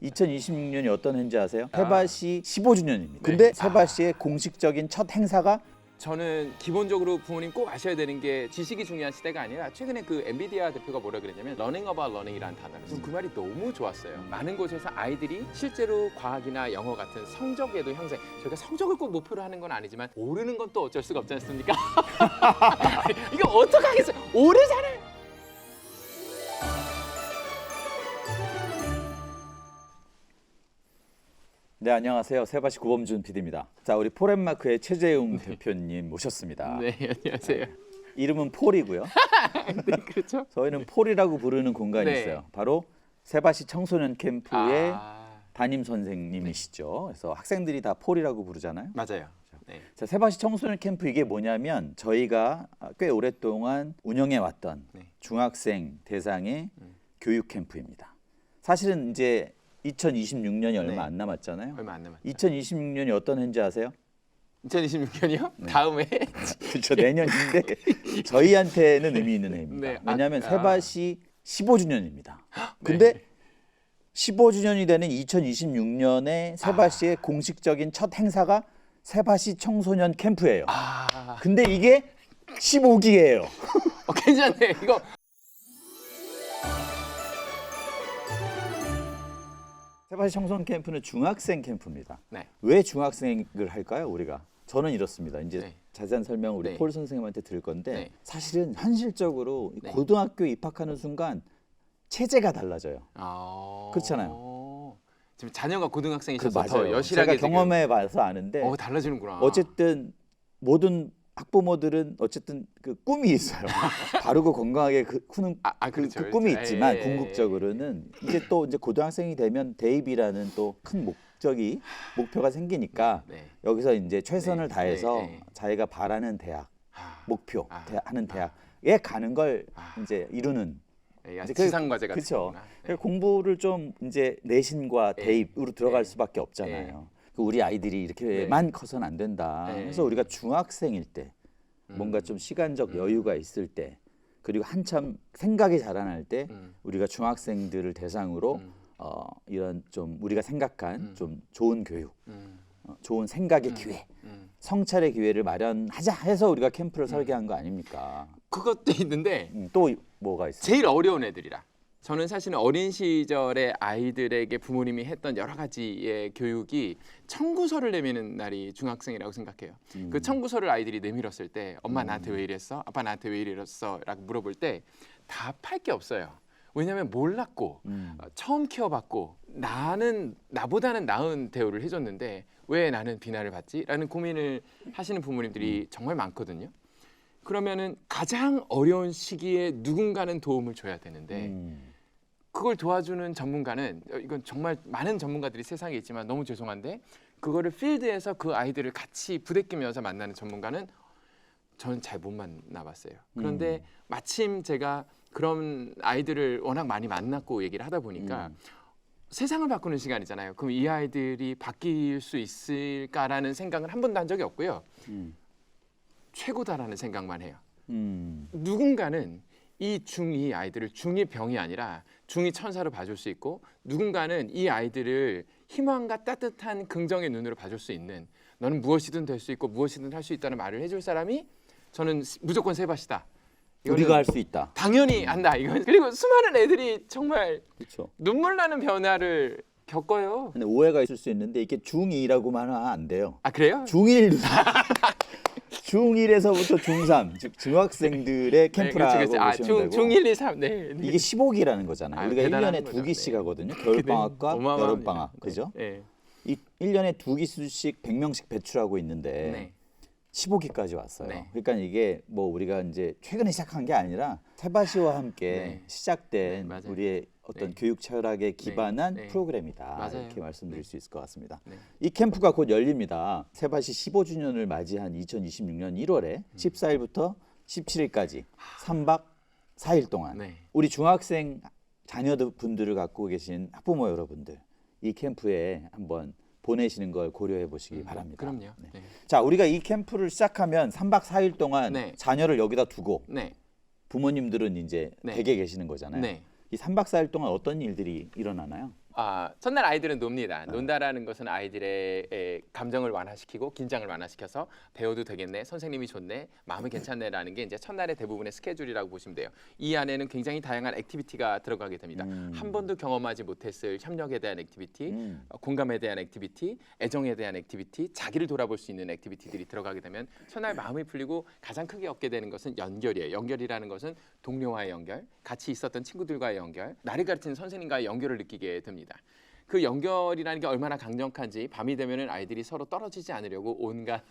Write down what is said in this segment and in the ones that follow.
2026년이 어떤 해인지 아세요? 세바시 15주년입니다. 근데 세바시의 공식적인 첫 행사가 저는 기본적으로 부모님 꼭 아셔야 되는 게 지식이 중요한 시대가 아니라 최근에 그 엔비디아 대표가 뭐라 그랬냐면 learning about learning이라는 단어를 그 말이 너무 좋았어요. 많은 곳에서 아이들이 실제로 과학이나 영어 같은 성적에도 향상, 저희가 성적을 꼭 목표로 하는 건 아니지만 오르는 건 또 어쩔 수가 없지 않습니까? 이거 어떡하겠어요? 오르잖아요. 네, 안녕하세요. 세바시 구범준 PD입니다. 자, 우리 포렌마크의 최재웅 대표님 모셨습니다. 네, 안녕하세요. 이름은 폴이고요. 네, 그렇죠. 저희는 폴이라고 부르는 공간이 네. 있어요. 바로 세바시 청소년 캠프의 담임 선생님이시죠. 그래서 학생들이 다 폴이라고 부르잖아요. 맞아요. 네. 자, 세바시 청소년 캠프 이게 뭐냐면 저희가 꽤 오랫동안 운영해 왔던 네. 중학생 대상의 교육 캠프입니다. 사실은 이제 2026년이 얼마 네. 안 남았잖아요. 얼마 안 남았죠. 2026년이 어떤 해인지 아세요? 2026년이요? 다음 해? 그렇죠. 내년인데 저희한테는 의미 있는 해입니다. 네. 왜냐하면 세바시 15주년입니다. 근데 15주년이 되는 2026년에 세바시의 공식적인 첫 행사가 세바시 청소년 캠프예요. 근데 이게 15기예요. 괜찮네. 이거 세바시 청소년 캠프는 중학생 캠프입니다. 네. 왜 중학생을 할까요, 우리가? 저는 이렇습니다. 이제 네. 자세한 설명 우리 네. 폴 선생님한테 들을 건데 네. 사실은 현실적으로 네. 고등학교 입학하는 순간 체제가 달라져요. 아... 그렇잖아요. 지금 자녀가 고등학생이셔서 더 맞아요. 여실하게 제가 경험해 봐서 아는데 달라지는구나. 어쨌든 모든 학부모들은 어쨌든 그 꿈이 있어요. 바르고 건강하게 크는 그렇죠, 그 꿈이 그렇죠. 있지만 예. 궁극적으로는 이제 또 이제 고등학생이 되면 대입이라는 또 큰 목표가 생기니까 네. 여기서 이제 최선을 네, 다해서 네, 네. 자기가 바라는 대학 목표 하는 아. 대학에 가는 걸 이제 이루는 이제 지상 과제 같은 그렇죠. 거구나. 네. 공부를 좀 이제 내신과 네. 대입으로 들어갈 네. 수밖에 없잖아요. 우리 아이들이 이렇게만 커서는 안 된다. 네. 그래서 우리가 중학생일 때 뭔가 좀 시간적 여유가 있을 때 그리고 한참 생각이 자라날 때 우리가 중학생들을 대상으로 이런 좀 우리가 생각한 좀 좋은 교육, 좋은 생각의 기회, 성찰의 기회를 마련하자 해서 우리가 캠프를 설계한 거 아닙니까? 그것도 있는데 또 뭐가 있어요? 제일 어려운 애들이라. 저는 사실은 어린 시절에 아이들에게 부모님이 했던 여러 가지의 교육이 청구서를 내미는 날이 중학생이라고 생각해요. 그 청구서를 아이들이 내밀었을 때 엄마 나한테 왜 이랬어? 아빠 나한테 왜 이랬어? 라고 물어볼 때 답할 게 없어요. 왜냐하면 몰랐고 처음 키워봤고 나보다는 나은 대우를 해줬는데 왜 나는 비난을 받지? 라는 고민을 하시는 부모님들이 정말 많거든요. 그러면은 가장 어려운 시기에 누군가는 도움을 줘야 되는데 그걸 도와주는 전문가는 이건 정말 많은 전문가들이 세상에 있지만 너무 죄송한데 그거를 필드에서 그 아이들을 같이 부대끼면서 만나는 전문가는 저는 잘 못 만나봤어요. 그런데 마침 제가 그런 아이들을 워낙 많이 만났고 얘기를 하다 보니까 세상을 바꾸는 시간이잖아요. 그럼 이 아이들이 바뀔 수 있을까라는 생각은 한 번도 한 적이 없고요. 최고다라는 생각만 해요. 누군가는 이 중2 아이들을 중2 병이 아니라 중2 천사로 봐줄 수 있고 누군가는 이 아이들을 희망과 따뜻한 긍정의 눈으로 봐줄 수 있는 너는 무엇이든 될 수 있고 무엇이든 할 수 있다는 말을 해줄 사람이 저는 무조건 세바시다. 우리가 할 수 있다. 당연히 한다. 이건 그리고 수많은 애들이 정말 그렇죠. 눈물 나는 변화를 겪어요. 근데 오해가 있을 수 있는데 이게 중2라고만 하면 안 돼요. 아 그래요? 중1 중1에서부터 중3 즉 중학생들의 캠프라고 보시면 되고 중1, 2, 3 네. 이게 15기라는 거잖아요. 우리가 대단한 1년에 거죠. 2기씩 네. 하거든요. 겨울방학과 어마어마합니다. 여름방학. 그죠? 네. 이 1년에 2기씩 100명씩 배출하고 있는데 네. 15기까지 왔어요. 네. 그러니까 이게 뭐 우리가 이제 최근에 시작한 게 아니라 세바시와 함께 네. 시작된 맞아요. 우리의 어떤 네. 교육 철학에 기반한 네. 프로그램이다. 맞아요. 이렇게 말씀드릴 수 있을 것 같습니다. 네. 이 캠프가 곧 열립니다. 세바시 15주년을 맞이한 2026년 1월에 14일부터 17일까지 3박 4일 동안 네. 우리 중학생 자녀분들을 갖고 계신 학부모 여러분들 이 캠프에 한번 보내시는 걸 고려해 보시기 바랍니다. 그럼요. 네. 네. 자, 우리가 이 캠프를 시작하면 3박 4일 동안 네. 자녀를 여기다 두고 네. 부모님들은 이제 네. 댁에 계시는 거잖아요. 네. 이 3박 4일 동안 어떤 일들이 일어나나요? 첫날 아이들은 놉니다. 논다라는 것은 아이들의 감정을 완화시키고 긴장을 완화시켜서 배워도 되겠네, 선생님이 좋네, 마음이 괜찮네라는 게 이제 첫날의 대부분의 스케줄이라고 보시면 돼요. 이 안에는 굉장히 다양한 액티비티가 들어가게 됩니다. 한 번도 경험하지 못했을 협력에 대한 액티비티, 공감에 대한 액티비티, 애정에 대한 액티비티, 자기를 돌아볼 수 있는 액티비티들이 들어가게 되면 첫날 마음이 풀리고 가장 크게 얻게 되는 것은 연결이에요. 연결이라는 것은 동료와의 연결, 같이 있었던 친구들과의 연결, 나를 가르치는 선생님과의 연결을 느끼게 됩니다. 그 연결이라는 게 얼마나 강력한지 밤이 되면은 아이들이 서로 떨어지지 않으려고 온갖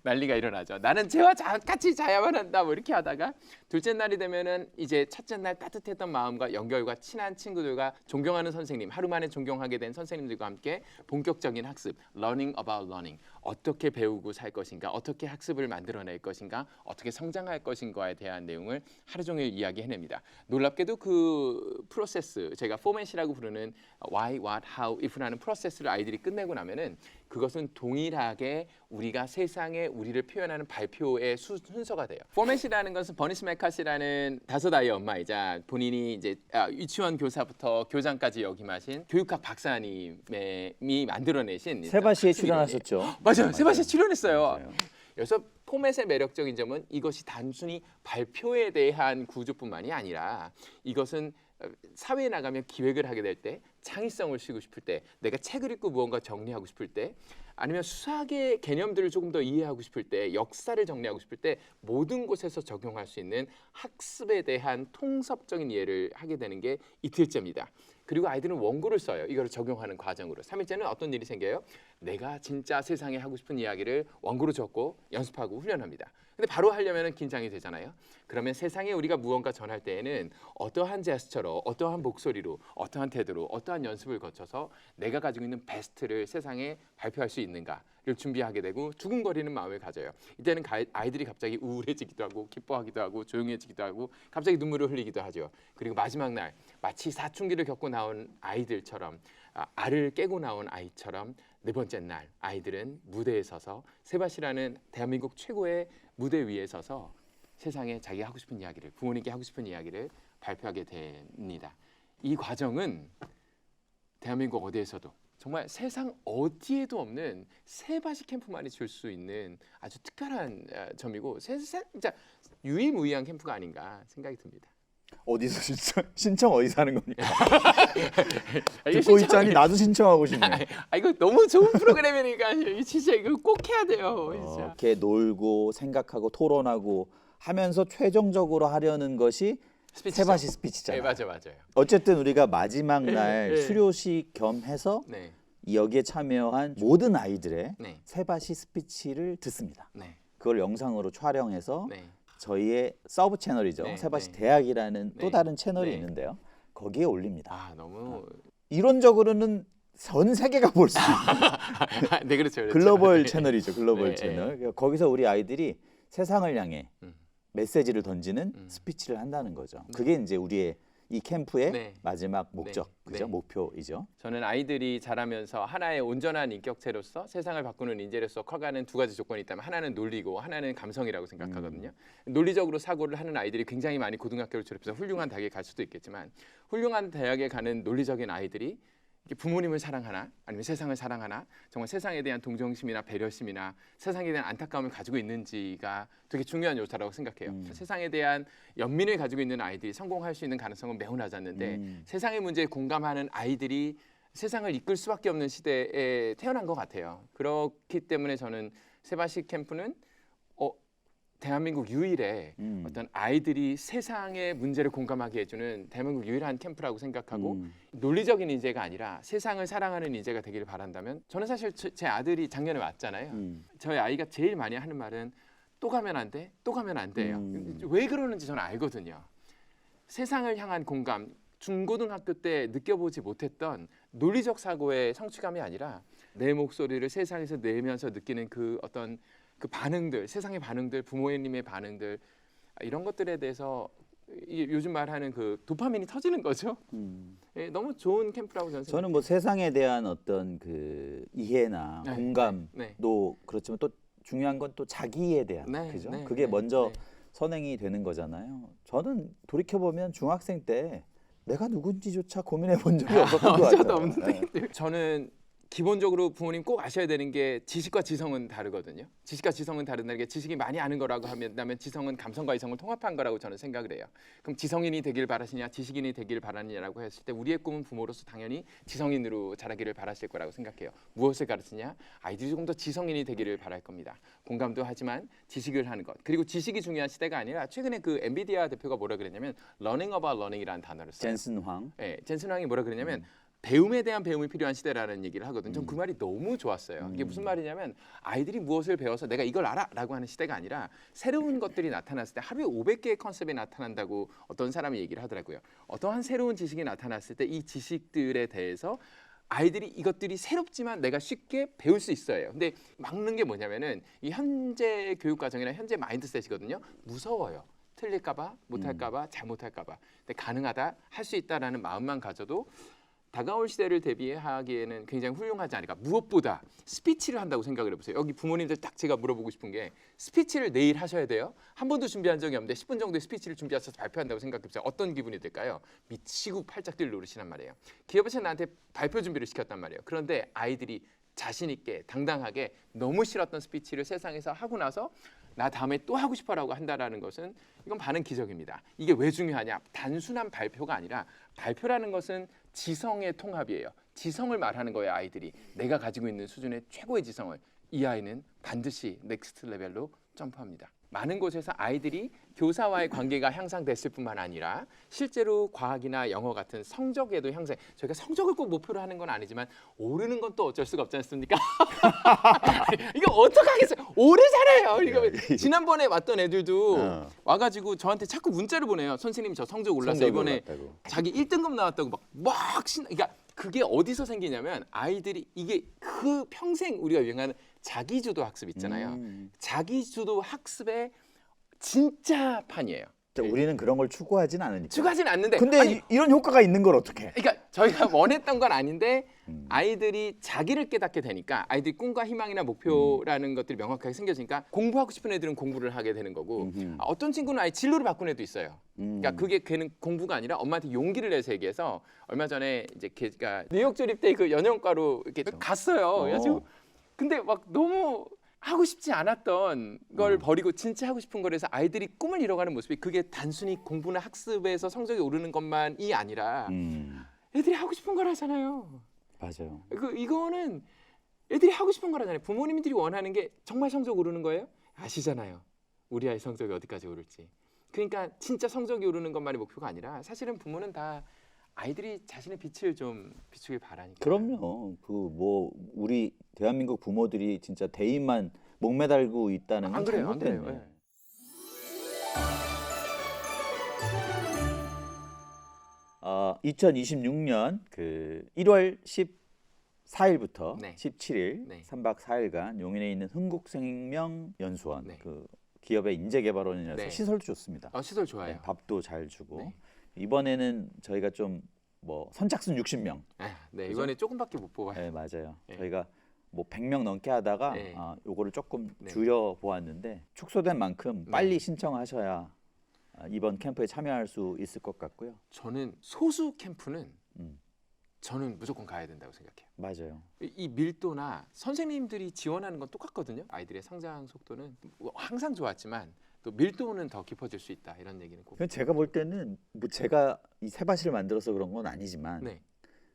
난리가 일어나죠. 나는 쟤와 같이 자야만 한다 뭐 이렇게 하다가 둘째 날이 되면은 이제 첫째 날 따뜻했던 마음과 연결과 친한 친구들과 존경하는 선생님, 하루 만에 존경하게 된 선생님들과 함께 본격적인 학습, learning about learning, 어떻게 배우고 살 것인가, 어떻게 학습을 만들어낼 것인가, 어떻게 성장할 것인가에 대한 내용을 하루 종일 이야기해냅니다. 놀랍게도 그 프로세스, 제가 포맷이라고 부르는 why, what, how, if라는 프로세스를 아이들이 끝내고 나면은 그것은 동일하게 우리가 세상에 우리를 표현하는 발표의 순서가 돼요. 포맷이라는 것은 버니스 메카시라는 5아이의 엄마이자 본인이 이제 유치원 교사부터 교장까지 역임하신 교육학 박사님이 만들어내신 세바시에 출연하셨죠? 맞아요. 세바시에 출연했어요. 맞아요. 그래서 포맷의 매력적인 점은 이것이 단순히 발표에 대한 구조뿐만이 아니라 이것은 사회에 나가면 기획을 하게 될 때, 창의성을 쓰고 싶을 때, 내가 책을 읽고 무언가 정리하고 싶을 때, 아니면 수학의 개념들을 조금 더 이해하고 싶을 때, 역사를 정리하고 싶을 때 모든 곳에서 적용할 수 있는 학습에 대한 통섭적인 이해를 하게 되는 게 이틀째입니다. 그리고 아이들은 원고를 써요. 이걸 적용하는 과정으로. 3일째는 어떤 일이 생겨요? 내가 진짜 세상에 하고 싶은 이야기를 원고로 적고 연습하고 훈련합니다. 근데 바로 하려면 긴장이 되잖아요. 그러면 세상에 우리가 무언가 전할 때에는 어떠한 제스처로, 어떠한 목소리로, 어떠한 태도로, 어떠한 연습을 거쳐서 내가 가지고 있는 베스트를 세상에 발표할 수 있는가를 준비하게 되고 두근거리는 마음을 가져요. 이때는 아이들이 갑자기 우울해지기도 하고 기뻐하기도 하고 조용해지기도 하고 갑자기 눈물을 흘리기도 하죠. 그리고 마지막 날 마치 사춘기를 겪고 나온 아이들처럼, 알을 깨고 나온 아이처럼 네 번째 날 아이들은 무대에 서서 세바시라는 대한민국 최고의 무대 위에 서서 세상에 자기가 하고 싶은 이야기를, 부모님께 하고 싶은 이야기를 발표하게 됩니다. 이 과정은 대한민국 어디에서도 정말 세상 어디에도 없는 세바시 캠프만이 줄 수 있는 아주 특별한 점이고 진짜 유일무이한 캠프가 아닌가 생각이 듭니다. 어디서 신청 어디서 하는 겁니까? 이거 듣고 있자니 나도 신청하고 싶네. 이거 너무 좋은 프로그램이니까 진짜 이거 꼭 해야 돼요. 진짜. 이렇게 놀고 생각하고 토론하고 하면서 최종적으로 하려는 것이 스피치죠. 세바시 스피치잖아요. 네, 맞아요. 어쨌든 우리가 마지막 날 네. 수료식 겸해서 네, 여기에 참여한 모든 아이들의 네, 세바시 스피치를 듣습니다. 네, 그걸 영상으로 촬영해서 네. 저희의 서브 채널이죠. 네, 세바시 네. 대학이라는 또 네. 다른 채널이 네. 있는데요. 거기에 올립니다. 너무 이론적으로는 전 세계가 볼 수 있는 네, 그렇죠. 글로벌 네. 채널이죠. 글로벌 네, 채널. 그러니까 거기서 우리 아이들이 세상을 향해 음. 메시지를 던지는 스피치를 한다는 거죠. 그게 이제 우리의 이 캠프의 네. 마지막 목적, 네. 그죠? 네. 목표이죠. 저는 아이들이 자라면서 하나의 온전한 인격체로서 세상을 바꾸는 인재로서 커가는 두 가지 조건이 있다면 하나는 논리고 하나는 감성이라고 생각하거든요. 논리적으로 사고를 하는 아이들이 굉장히 많이 고등학교를 졸업해서 훌륭한 대학에 갈 수도 있겠지만 훌륭한 대학에 가는 논리적인 아이들이 부모님을 사랑하나 아니면 세상을 사랑하나 정말 세상에 대한 동정심이나 배려심이나 세상에 대한 안타까움을 가지고 있는지가 되게 중요한 요소라고 생각해요. 세상에 대한 연민을 가지고 있는 아이들이 성공할 수 있는 가능성은 매우 낮았는데 세상의 문제에 공감하는 아이들이 세상을 이끌 수밖에 없는 시대에 태어난 것 같아요. 그렇기 때문에 저는 세바시 캠프는 대한민국 유일의 어떤 아이들이 세상의 문제를 공감하게 해주는 대한민국 유일한 캠프라고 생각하고 논리적인 인재가 아니라 세상을 사랑하는 인재가 되기를 바란다면 저는 사실 제 아들이 작년에 왔잖아요. 저희 아이가 제일 많이 하는 말은 또 가면 안 돼? 또 가면 안 돼요. 왜 그러는지 저는 알거든요. 세상을 향한 공감, 중고등학교 때 느껴보지 못했던 논리적 사고의 성취감이 아니라 내 목소리를 세상에서 내면서 느끼는 그 어떤 그 반응들, 세상의 반응들, 부모님의 반응들 이런 것들에 대해서 요즘 말하는 그 도파민이 터지는 거죠. 너무 좋은 캠프라고 저는 생각해요. 저는 뭐 세상에 대한 어떤 그 이해나 네, 공감도 네. 그렇지만 또 중요한 건 또 자기에 대한 네, 그죠? 네, 그게 네, 먼저 네. 선행이 되는 거잖아요. 저는 돌이켜 보면 중학생 때 내가 누군지조차 고민해 본 적이 없었던 것 저도 같아요. 없는데 저는 기본적으로 부모님 꼭 아셔야 되는 게 지식과 지성은 다르거든요. 지식과 지성은 다른다는 게 지식이 많이 아는 거라고 하면 지성은 감성과 이성을 통합한 거라고 저는 생각을 해요. 그럼 지성인이 되길 바라시냐 지식인이 되길 바라느냐라고 했을 때 우리의 꿈은 부모로서 당연히 지성인으로 자라기를 바라실 거라고 생각해요. 무엇을 가르치냐? 아이들이 조금 더 지성인이 되기를 바랄 겁니다. 공감도 하지만 지식을 하는 것. 그리고 지식이 중요한 시대가 아니라 최근에 그 엔비디아 대표가 뭐라 그랬냐면 learning about learning이라는 단어를 써요. 젠슨 황. 네, 젠슨 황이 뭐라 그러냐면 배움에 대한 배움이 필요한 시대라는 얘기를 하거든요. 전 그 말이 너무 좋았어요. 이게 무슨 말이냐면 아이들이 무엇을 배워서 내가 이걸 알아라고 하는 시대가 아니라 새로운 것들이 나타났을 때 하루에 500개의 컨셉이 나타난다고 어떤 사람이 얘기를 하더라고요. 어떠한 새로운 지식이 나타났을 때 이 지식들에 대해서 아이들이 이것들이 새롭지만 내가 쉽게 배울 수 있어요. 근데 막는 게 뭐냐면은 이 현재 교육 과정이나 현재 마인드셋이거든요. 무서워요. 틀릴까봐, 못할까봐, 잘못할까봐. 근데 가능하다, 할 수 있다라는 마음만 가져도 다가올 시대를 대비하기에는 굉장히 훌륭하지 않을까. 무엇보다 스피치를 한다고 생각을 해보세요. 여기 부모님들 딱 제가 물어보고 싶은 게 스피치를 내일 하셔야 돼요. 한 번도 준비한 적이 없는데 10분 정도의 스피치를 준비하셔서 발표한다고 생각해보세요. 어떤 기분이 들까요? 미치고 팔짝 뛸 노릇이란 말이에요. 기업에서 나한테 발표 준비를 시켰단 말이에요. 그런데 아이들이 자신 있게 당당하게 너무 싫었던 스피치를 세상에서 하고 나서 나 다음에 또 하고 싶어라고 한다라는 것은 이건 반은 기적입니다. 이게 왜 중요하냐? 단순한 발표가 아니라 발표라는 것은 지성의 통합이에요. 지성을 말하는 거예요. 아이들이 내가 가지고 있는 수준의 최고의 지성을 이 아이는 반드시 넥스트 레벨로 점프합니다. 많은 곳에서 아이들이 교사와의 관계가 향상됐을 뿐만 아니라 실제로 과학이나 영어 같은 성적에도 향상. 저희가 성적을 꼭 목표로 하는 건 아니지만 오르는 건 또 어쩔 수가 없지 않습니까? 이거 어떡하겠어요? 오르잖아요. 이거 지난번에 왔던 애들도 와가지고 저한테 자꾸 문자를 보내요. 선생님 저 성적 올랐어요. 이번에 올랐다고. 자기 1등급 나왔다고 막 신나. 그러니까 그게 어디서 생기냐면 아이들이 이게 그 평생 우리가 유행하는 자기주도 학습 있잖아요. 자기주도 학습의 진짜 판이에요. 우리는 그런 걸 추구하진 않으니까. 추가하진 않는데 근데 아니, 이런 효과가 있는 걸 어떻게? 그러니까 저희가 원했던 건 아닌데 아이들이 자기를 깨닫게 되니까 아이들이 꿈과 희망이나 목표라는 것들이 명확하게 생겨지니까 공부하고 싶은 애들은 공부를 하게 되는 거고 어떤 친구는 아예 진로를 바꾼 애도 있어요. 그러니까 그게 걔는 공부가 아니라 엄마한테 용기를 내서 얘기해서 얼마 전에 이제 걔가 뉴욕 조립대 그 연영과로 이렇게 갔어요. 그래가지고 근데 막 너무 하고 싶지 않았던 걸 버리고 진짜 하고 싶은 거라서 아이들이 꿈을 이뤄가는 모습이 그게 단순히 공부나 학습에서 성적이 오르는 것만이 아니라 애들이 하고 싶은 거라잖아요. 맞아요. 이거는 애들이 하고 싶은 거라잖아요. 부모님들이 원하는 게 정말 성적 오르는 거예요? 아시잖아요. 우리 아이 성적이 어디까지 오를지. 그러니까 진짜 성적이 오르는 것만이 목표가 아니라 사실은 부모는 다 아이들이 자신의 빛을 좀 비추길 바라니까. 그럼요. 그 뭐 우리 대한민국 부모들이 진짜 대의만 목매달고 있다는 건 안 그래요, 안 잘못됐네. 그래요. 예. 2026년 그 1월 14일부터 네. 17일 네. 3박 4일간 용인에 있는 흥국생명연수원 네. 그 기업의 인재개발원이라서 네. 시설도 좋습니다. 시설 좋아요. 네, 밥도 잘 주고 네. 이번에는 저희가 좀 뭐 선착순 60명. 네, 그죠? 이번에 조금밖에 못 뽑아요. 네, 맞아요. 네. 저희가 뭐 100명 넘게 하다가 네. 요거를 조금 네. 줄여 보았는데 축소된 만큼 빨리 신청하셔야 이번 캠프에 참여할 수 있을 것 같고요. 저는 소수 캠프는 음. 저는 무조건 가야 된다고 생각해요. 맞아요. 이 밀도나 선생님들이 지원하는 건 똑같거든요. 아이들의 성장 속도는 뭐 항상 좋았지만 또 밀도는 더 깊어질 수 있다 이런 얘기는 꼭. 제가 볼 때는 뭐 제가 이 세바시를 만들어서 그런 건 아니지만 네,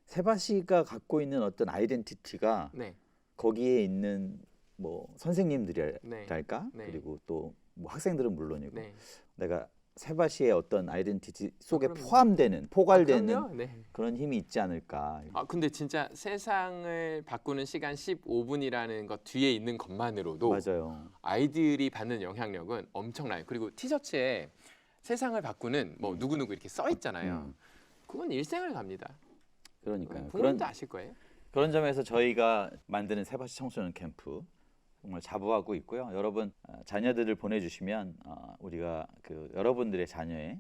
세바시가 갖고 있는 어떤 아이덴티티가 네, 거기에 있는 뭐 선생님들이랄까 네. 그리고 또 뭐 학생들은 물론이고 네. 내가 세바시의 어떤 아이덴티티 속에 그럼요. 포함되는 포괄되는 그럼요. 네. 그런 힘이 있지 않을까. 근데 진짜 세상을 바꾸는 시간 15분이라는 것 뒤에 있는 것만으로도 맞아요. 아이들이 받는 영향력은 엄청나요. 그리고 티셔츠에 세상을 바꾸는 뭐 누구누구 이렇게 써 있잖아요. 그건 일생을 갑니다. 그러니까요. 부모님도 아실 거예요. 그런 점에서 저희가 만드는 세바시 청소년 캠프 정말 자부하고 있고요. 여러분 자녀들을 보내주시면 우리가 그 여러분들의 자녀의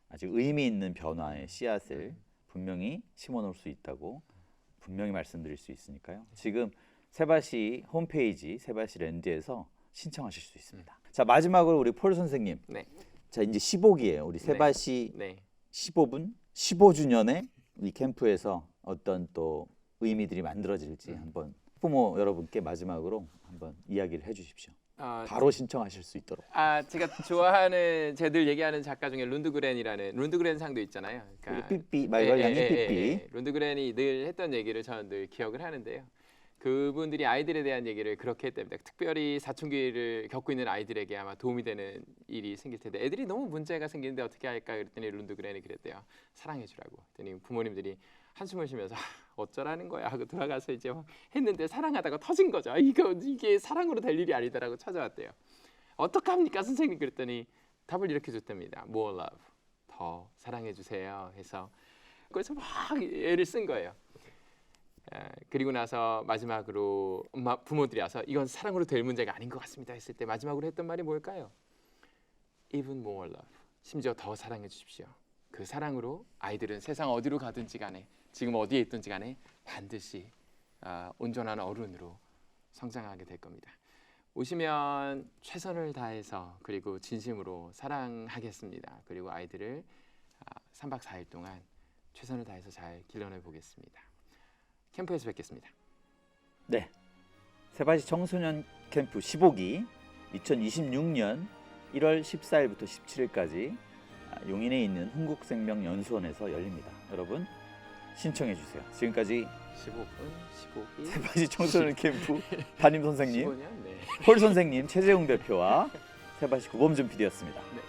아주 의미 있는 변화의 씨앗을 분명히 심어놓을 수 있다고 분명히 말씀드릴 수 있으니까요. 지금 세바시 홈페이지 세바시 랜드에서 신청하실 수 있습니다. 자 마지막으로 우리 폴 선생님. 네. 자 이제 15기예요. 우리 세바시 네. 15분, 15주년에 이 캠프에서 어떤 또 의미들이 만들어질지 한번 부모 여러분께 마지막으로 한번 이야기를 해주십시오. 바로 신청하실 수 있도록. 제가 좋아하는 쟤들 얘기하는 작가 중에 룬드그렌 상도 있잖아요. 삐삐 말걸 향이 삐삐. 룬드그렌이 늘 했던 얘기를 저는 늘 기억을 하는데요. 그분들이 아이들에 대한 얘기를 그렇게 했답니다. 특별히 사춘기를 겪고 있는 아이들에게 아마 도움이 되는 일이 생길 텐데 애들이 너무 문제가 생기는데 어떻게 할까 그랬더니 룬드그렌이 그랬대요. 사랑해주라고. 그랬더니 부모님들이 한숨을 쉬면서 어쩌라는 거야 하고 돌아가서 이제 막 했는데 사랑하다가 터진 거죠. 이게 사랑으로 될 일이 아니다라고 찾아왔대요. 어떡합니까 선생님 그랬더니 답을 이렇게 줬답니다. More love, 더 사랑해 주세요 해서 그래서 막 애를 쓴 거예요. 그리고 나서 마지막으로 부모들이 와서 이건 사랑으로 될 문제가 아닌 것 같습니다 했을 때 마지막으로 했던 말이 뭘까요? Even more love, 심지어 더 사랑해 주십시오. 그 사랑으로 아이들은 세상 어디로 가든지 간에 지금 어디에 있든지 간에 반드시 온전한 어른으로 성장하게 될 겁니다. 오시면 최선을 다해서 그리고 진심으로 사랑하겠습니다. 그리고 아이들을 3박 4일 동안 최선을 다해서 잘 길러내 보겠습니다. 캠프에서 뵙겠습니다. 네, 세바시 청소년 캠프 15기 2026년 1월 14일부터 17일까지 용인에 있는 흥국생명연수원에서 열립니다. 여러분 신청해 주세요. 지금까지 15기 세바시 청소년 캠프 담임 선생님, 15년? 네. 폴 선생님, 최재웅 대표와 세바시 구범준 PD였습니다. 네.